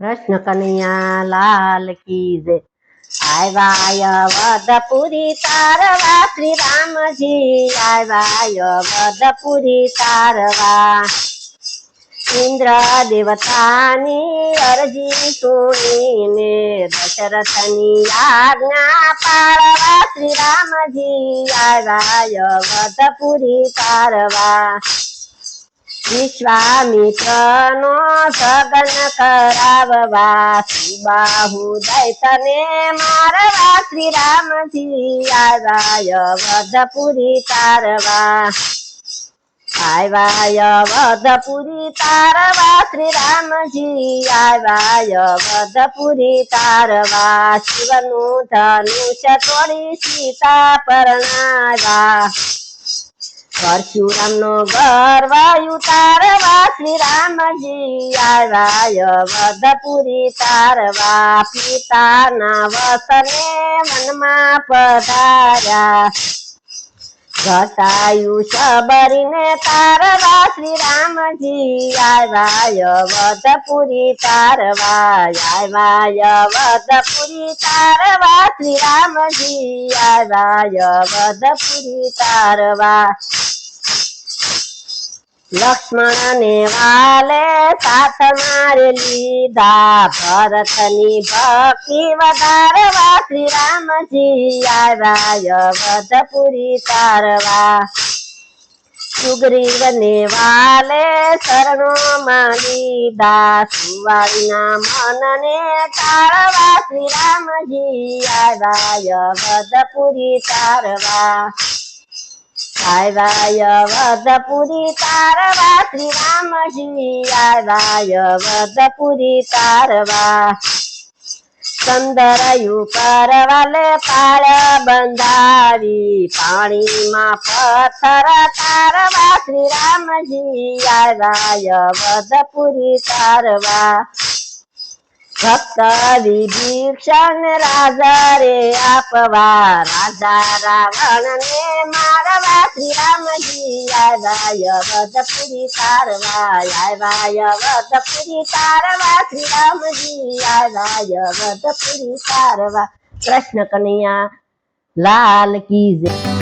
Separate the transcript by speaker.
Speaker 1: कृष्ण कन्हैया लाल की जय। आया वदपुरी तारवा श्री राम जी आया वदपुरी तारवा। इंद्र देवतानी अरजी सुनीने दशरथनी आज्ञा पाळवा श्री राम जी आया वदपुरी तारवा। विश्वामित्रनो सगन कराववा सुबाहु दैतने मारवा श्री राम जी आया वदपुरी तारवा। आया वदपुरी तारवा श्री राम जी आया वदपुरी तारवा। शिवनु धनुष तोड़ी सीता परणावा परशुराम नो गर्व उतारवा श्री राम जी आया वदपुरी तारवा। पिता ना वसने वनमा पधार्या घटायु सबरीने तारवा श्री राम जी आया वदपुरी तारवा। आया वदपुरी तारवा श्री राम जी आया वदपुरी तारवा। लक्ष्मण ने वाले साथ मारे लीधा भरतनी भक्ति वधारवा श्री राम जी आया वदपुरी तारवा। सुग्रीव ने वाले शरणों में लीधा सुवारीना मन ने तारवा श्री राम जी आया वदपुरी तारवा। आया वदपुरी तारवा श्री राम जी आया वदपुरी तारवा। संदरयु परवाले पाळ बंधावी पाणी मा पत्थर तारवा श्री राम जी आया वदपुरी तारवा। भक्त विभीषण राजा रे आपवा राजा रावण ने मारवा श्री राम जी आया वदपुरी तारवा। आया वदपुरी तारवा श्री राम जी आया वदपुरी तारवा। कृष्ण कन्हैया लाल की जय।